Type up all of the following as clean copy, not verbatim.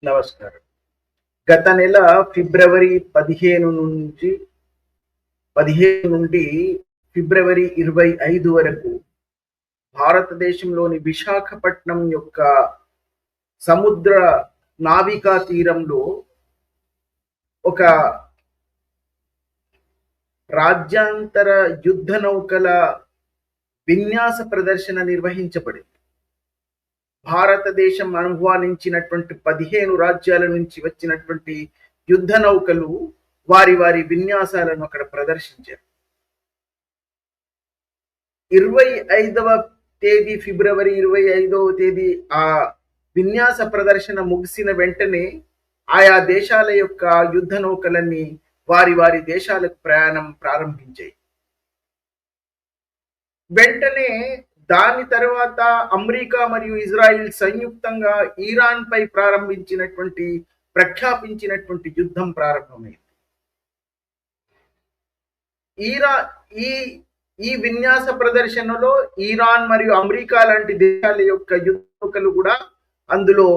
నమస్కారం. గత నెల ఫిబ్రవరి 15 నుండి ఫిబ్రవరి 25 వరకు భారతదేశంలోని విశాఖపట్నం యొక్క సముద్ర నావికా తీరంలో ఒక రాజ్యాంతర యుద్ధ నౌకల విన్యాస ప్రదర్శన నిర్వహించబడింది. భారతదేశం ఆహ్వానించినటువంటి 15 రాజ్యాల నుంచి వచ్చినటువంటి యుద్ధ నౌకలు వారి వారి విన్యాసాలను అక్కడ ప్రదర్శించారు. 25వ తేదీ ఫిబ్రవరి 25వ తేదీ ఆ విన్యాస ప్రదర్శన ముగిసిన వెంటనే ఆయా దేశాల యొక్క యుద్ధ నౌకలన్నీ వారి వారి దేశాలకు ప్రయాణం ప్రారంభించాయి. వెంటనే దాని తర్వాత అమెరికా మరియు ఇజ్రాయిల్ సంయుక్తంగా ఇరాన్ పై ప్రఖ్యాపించినటువంటి యుద్ధం ప్రారంభమైంది. ఈ విన్యాస ప్రదర్శనలో ఇరాన్ మరియు అమెరికా లాంటి దేశాల యొక్క యుద్ధనౌకలు కూడా అందులో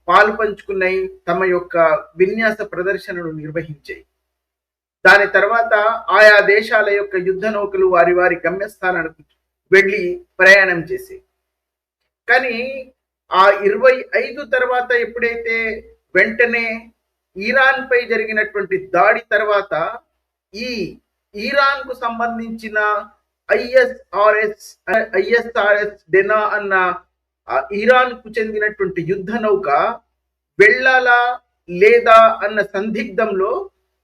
పాలు పంచుకున్నాయి, తమ యొక్క విన్యాస ప్రదర్శనను నిర్వహించాయి. దాని తర్వాత ఆయా దేశాల యొక్క యుద్ధ నౌకలు వారి వారి గమ్యస్థానానికి వెళ్ళి ప్రయాణం చేసాయి. కానీ ఆ 25 తర్వాత ఎప్పుడైతే వెంటనే ఇరాన్ పై జరిగినటువంటి దాడి తర్వాత ఈ ఇరాన్ కు సంబంధించిన ఐఎస్ఆర్ఎస్ డెనా అన్న ఇరాన్ కు చెందినటువంటి యుద్ధ నౌక వెళ్ళాలా లేదా అన్న సందిగ్ధంలో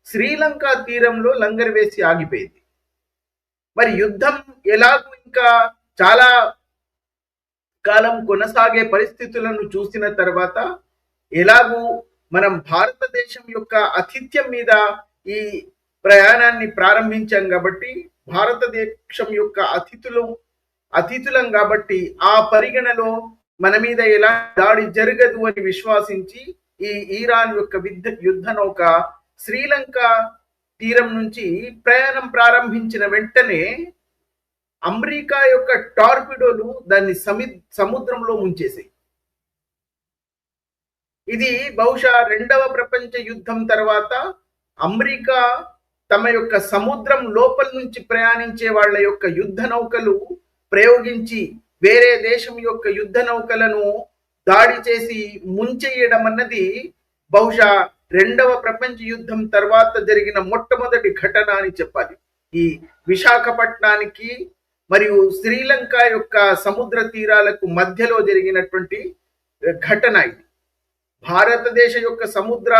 శ్రీలంక తీరంలో లంగర్ వేసి ఆగిపోయింది. మరి యుద్ధం ఎలాగూ ఇంకా చాలా కాలం కొనసాగే పరిస్థితులను చూసిన తర్వాత ఎలాగూ మనం భారతదేశం యొక్క ఆతిథ్యం మీద ఈ ప్రయాణాన్ని ప్రారంభించాం కాబట్టి భారతదేశం యొక్క అతిథులం కాబట్టి ఆ పరిగణలో మన మీద ఎలా దాడి జరగదు అని విశ్వాసించి ఈ ఇరాన్ యొక్క యుద్ధ నౌక శ్రీలంక తీరం నుంచి ప్రయాణం ప్రారంభించిన వెంటనే అమెరికా యొక్క టార్పిడోలు దాన్ని సముద్రంలో ముంచేసాయి. ఇది బహుశా 2వ ప్రపంచ యుద్ధం తర్వాత అమెరికా తమ యొక్క సముద్రం లోపల నుంచి ప్రయాణించే వాళ్ళ యొక్క యుద్ధ నౌకలు ప్రయోగించి వేరే దేశం యొక్క యుద్ధ నౌకలను దాడి చేసి ముంచెయ్యడం అన్నది బహుశా 2వ ప్రపంచ యుద్ధం తర్వాత జరిగిన మొట్టమొదటి ఘటన అని చెప్పాలి. ఈ విశాఖపట్నానికి మరియు శ్రీలంక యొక్క సముద్ర తీరాలకు మధ్యలో జరిగినటువంటి ఘటన ఇది. భారతదేశ యొక్క సముద్ర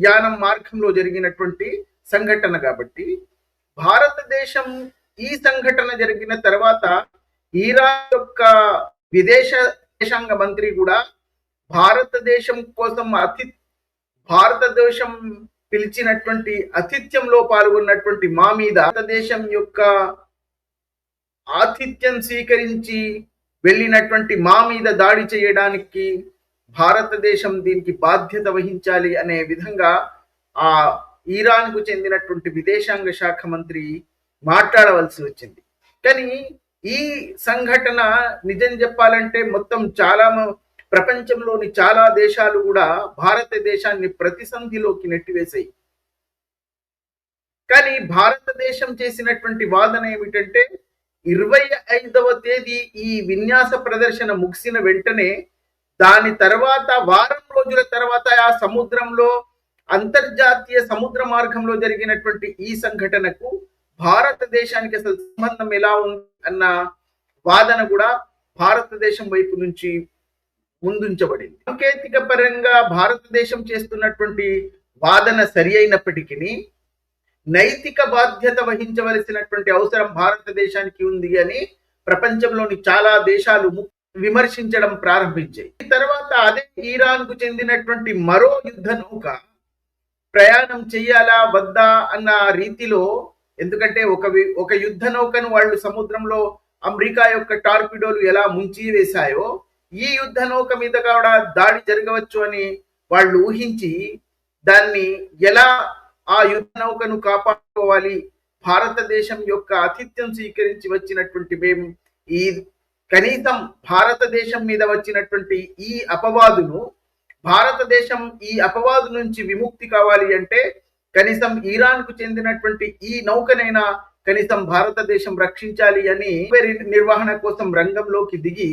యానం మార్గంలో జరిగినటువంటి సంఘటన కాబట్టి భారతదేశం ఈ సంఘటన జరిగిన తర్వాత ఇరాన్ యొక్క విదేశాంగ మంత్రి కూడా భారతదేశం కోసం భారతదేశం పిలిచినటువంటి ఆతిథ్యంలో పాల్గొన్నటువంటి మా మీద భారతదేశం యొక్క ఆతిథ్యం స్వీకరించి వెళ్ళినటువంటి మా మీద దాడి చేయడానికి భారతదేశం దీనికి బాధ్యత వహించాలి అనే విధంగా ఆ ఇరాన్ కు చెందినటువంటి విదేశాంగ శాఖ మంత్రి మాట్లాడవలసి వచ్చింది. కానీ ఈ సంఘటన నిజం చెప్పాలంటే మొత్తం ప్రపంచంలోని చాలా దేశాలు కూడా భారతదేశాన్ని ప్రతిసంధిలోకి నెట్టివేశాయి. కానీ భారతదేశం చేసినటువంటి వాదన ఏమిటంటే 25వ తేదీ ఈ విన్యాస ప్రదర్శన ముగిసిన వెంటనే దాని తర్వాత వారం రోజుల తర్వాత ఆ సముద్రంలో అంతర్జాతీయ సముద్ర మార్గంలో జరిగినటువంటి ఈ సంఘటనకు భారతదేశానికి అసలు సంబంధం ఎలా ఉంది అన్న వాదన కూడా భారతదేశం వైపు నుంచి ముందుంచబడింది. సాంకేతిక పరంగా భారతదేశం చేస్తున్నటువంటి వాదన సరి అయినప్పటికీ నైతిక బాధ్యత వహించవలసినటువంటి అవసరం భారతదేశానికి ఉంది అని ప్రపంచంలోని చాలా దేశాలు విమర్శించడం ప్రారంభించాయి. తర్వాత అదే ఇరాన్ కు చెందినటువంటి మరో యుద్ధ నౌక ప్రయాణం చెయ్యాలా వద్దా అన్న రీతిలో, ఎందుకంటే ఒక యుద్ధ నౌకను వాళ్ళు సముద్రంలో అమెరికా యొక్క టార్పిడోలు ఎలా ముంచి వేశాయో ఈ యుద్ధ నౌక మీద కూడా దాడి జరగవచ్చు అని వాళ్ళు ఊహించి దాన్ని ఎలా ఆ యుద్ధ నౌకను కాపాడుకోవాలి, భారతదేశం యొక్క ఆతిథ్యం స్వీకరించి వచ్చినటువంటి మేము ఈ కనీసం భారతదేశం మీద వచ్చినటువంటి ఈ అపవాదును భారతదేశం ఈ అపవాదు నుంచి విముక్తి కావాలి అంటే కనీసం ఇరాన్ కు చెందినటువంటి ఈ నౌకనైనా కనీసం భారతదేశం రక్షించాలి అని నిర్వహణ కోసం రంగంలోకి దిగి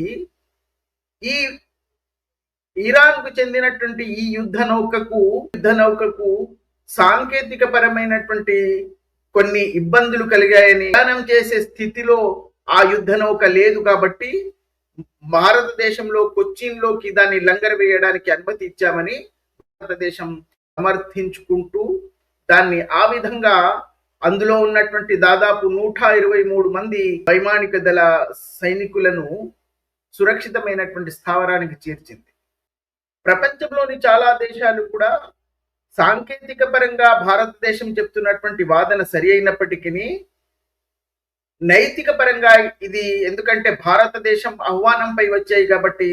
ఈ ఇరాన్ కు చెందినటువంటి ఈ యుద్ధ నౌకకు సాంకేతిక పరమైనటువంటి కొన్ని ఇబ్బందులు కలిగాయని ప్రయాణం చేసే స్థితిలో ఆ యుద్ధ నౌక లేదు కాబట్టి భారతదేశంలో కొచ్చిన్లోకి దాన్ని లంగర్ వేయడానికి అనుమతి ఇచ్చామని భారతదేశం సమర్థించుకుంటూ దాన్ని ఆ విధంగా అందులో ఉన్నటువంటి దాదాపు 123 మంది వైమానిక దళ సైనికులను సురక్షితమైనటువంటి స్థావరానికి చేర్చింది. ప్రపంచంలోని చాలా దేశాలు కూడా సాంకేతిక పరంగా భారతదేశం చెప్తున్నటువంటి వాదన సరి అయినప్పటికీ నైతిక పరంగా ఇది ఎందుకంటే భారతదేశం ఆహ్వానంపై వచ్చాయి కాబట్టి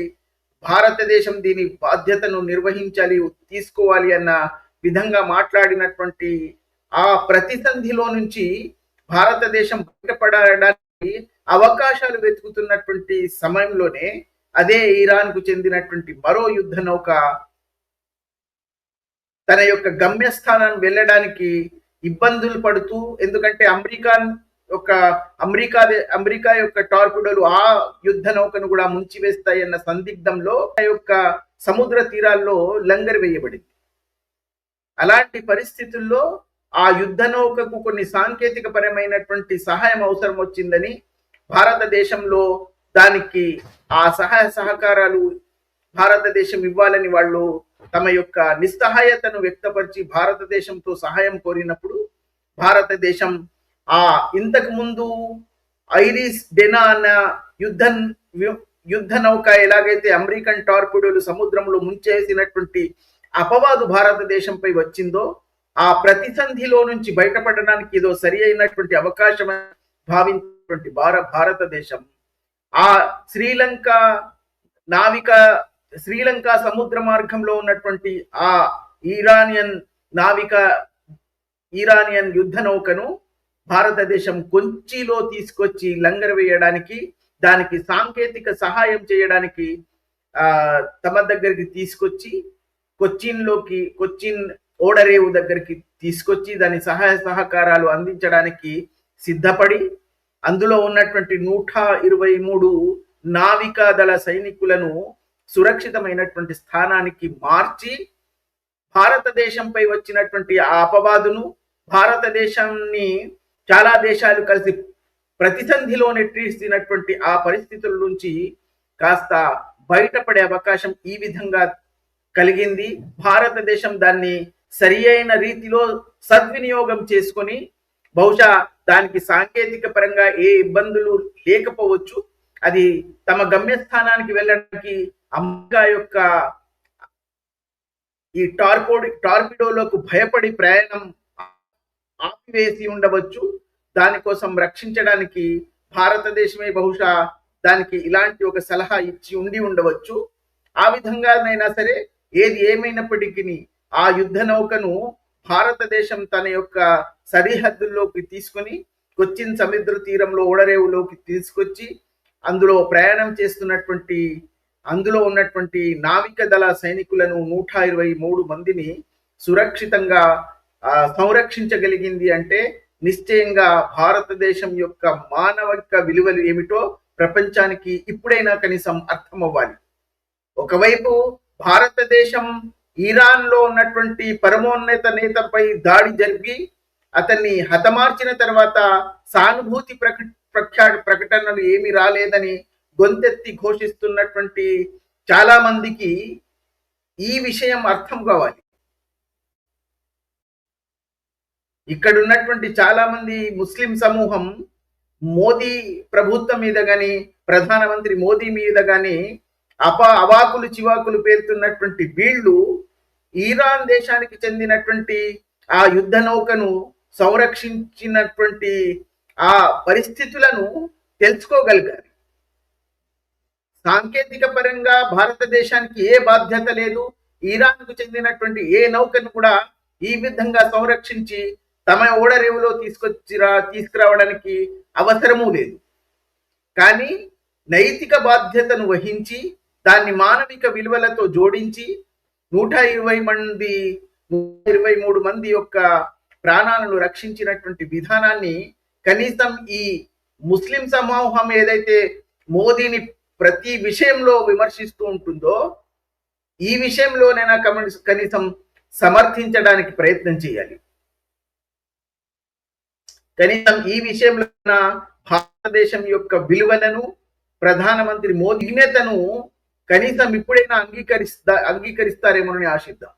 భారతదేశం దీని బాధ్యతను నిర్వహించాలి తీసుకోవాలి అన్న విధంగా మాట్లాడినటువంటి ఆ ప్రతిసంధిలో నుంచి భారతదేశం బయటపడడానికి అవకాశాలు వెతుకుతున్నటువంటి సమయంలోనే అదే ఇరాన్ కు చెందినటువంటి మరో యుద్ధ నౌక తన యొక్క గమ్యస్థానాన్ని వెళ్ళడానికి ఇబ్బందులు పడుతూ ఎందుకంటే అమెరికా యొక్క టార్పిడోలు ఆ యుద్ధ నౌకను కూడా ముంచివేస్తాయన్న సందిగ్ధంలో ఆ యొక్క సముద్ర తీరాల్లో లంగర్ వేయబడింది. అలాంటి పరిస్థితుల్లో ఆ యుద్ధ నౌకకు కొన్ని సాంకేతిక పరమైనటువంటి సహాయం అవసరం వచ్చిందని భారతదేశంలో దానికి ఆ సహాయ సహకారాలు భారతదేశం ఇవ్వాలని వాళ్ళు తమ యొక్క నిస్సహాయతను వ్యక్తపరిచి భారతదేశంతో సహాయం కోరినప్పుడు భారతదేశం ఇంతకు ముందు ఐరిస్ డెనా అన్న యుద్ధ నౌక ఎలాగైతే అమెరికన్ టార్పిడోలు సముద్రంలో ముంచేసినటువంటి అపవాదు భారతదేశంపై వచ్చిందో ఆ ప్రతిసంధిలో నుంచి బయటపడడానికి ఏదో సరి అయినటువంటి అవకాశం భావించినటువంటి భారతదేశం ఆ శ్రీలంక సముద్ర మార్గంలో ఉన్నటువంటి ఆ ఇరానియన్ యుద్ధ నౌకను భారతదేశం కొంచిలో తీసుకొచ్చి లంగర్ వేయడానికి దానికి సాంకేతిక సహాయం చేయడానికి తమ దగ్గరికి తీసుకొచ్చి కొచ్చిన్ ఓడరేవు దగ్గరికి తీసుకొచ్చి దాని సహాయ సహకారాలు అందించడానికి సిద్ధపడి అందులో ఉన్నటువంటి 123 నావికా దళ సైనికులను సురక్షితమైనటువంటి స్థానానికి మార్చి భారతదేశంపై వచ్చినటువంటి ఆ అపవాదును భారతదేశాన్ని చాలా దేశాలు కలిసి ప్రతిసంధిలో నెట్టిస్తున్నటువంటి ఆ పరిస్థితుల నుంచి కాస్త బయటపడే అవకాశం ఈ విధంగా కలిగింది. భారతదేశం దాన్ని సరి అయిన రీతిలో సద్వినియోగం చేసుకొని బహుశా దానికి సాంకేతిక పరంగా ఏ ఇబ్బందులు లేకపోవచ్చు. అది తమ గమ్యస్థానానికి వెళ్ళడానికి అమెరికా యొక్క ఈ టార్పిడోలకు భయపడి ప్రయాణం ఆపివేసి ఉండవచ్చు. దానికోసం రక్షించడానికి భారతదేశమే బహుశా దానికి ఇలాంటి ఒక సలహా ఇచ్చి ఉండి ఉండవచ్చు. ఆ విధంగానైనా సరే ఏది ఏమైనప్పటికీ ఆ యుద్ధ నౌకను భారతదేశం తన యొక్క సరిహద్దుల్లోకి తీసుకొని కొచ్చిన్ సముద్ర తీరంలో ఓడరేవులోకి తీసుకొచ్చి అందులో ప్రయాణం చేస్తున్నటువంటి అందులో ఉన్నటువంటి నావిక దళ సైనికులను 123 మందిని సురక్షితంగా సంరక్షించగలిగింది అంటే నిశ్చయంగా భారతదేశం యొక్క మానవిక విలువలు ఏమిటో ప్రపంచానికి ఇప్పుడైనా కనీసం అర్థం అవ్వాలి. ఒకవైపు భారతదేశం ఇరాన్ లో ఉన్నటువంటి పరమోన్నత నేతపై దాడి జరిపి అతన్ని హతమార్చిన తర్వాత సానుభూతి ప్రకటనలు ఏమీ రాలేదని గొంతెత్తి ఘోషిస్తున్నటువంటి చాలా మందికి ఈ విషయం అర్థం కావాలి. ఇక్కడ ఉన్నటువంటి చాలా మంది ముస్లిం సమూహం మోదీ ప్రభుత్వం మీద గాని ప్రధానమంత్రి మోదీ మీద గాని అవాకులు చివాకులు పేరుతున్నటువంటి వీళ్ళు ఇరాన్ దేశానికి చెందినటువంటి ఆ యుద్ధ నౌకను సంరక్షించినటువంటి ఆ పరిస్థితులను తెలుసుకోగలిగారు. సాంకేతిక పరంగా భారతదేశానికి ఏ బాధ్యత లేదు. ఇరాన్ కు చెందినటువంటి ఏ నౌకను కూడా ఈ విధంగా సంరక్షించి తమ ఓడరేవులో తీసుకురావడానికి అవసరమూ లేదు. కానీ నైతిక బాధ్యతను వహించి దాన్ని మానవిక విలువలతో జోడించి 120 మంది 123 మంది యొక్క ప్రాణాలను రక్షించినటువంటి విధానాన్ని కనీసం ఈ ముస్లిం సమూహం ఏదైతే మోదీని ప్రతి విషయంలో విమర్శిస్తూ ఉంటుందో ఈ విషయంలోనైనా కనీసం సమర్థించడానికి ప్రయత్నం చేయాలి. కనీసం ఈ విషయంలో భారతదేశం యొక్క విలువలను ప్రధానమంత్రి మోదీ విజ్ఞతను కనీసం ఇప్పుడైనా అంగీకరిస్తారేమోనని ఆశిద్దాం.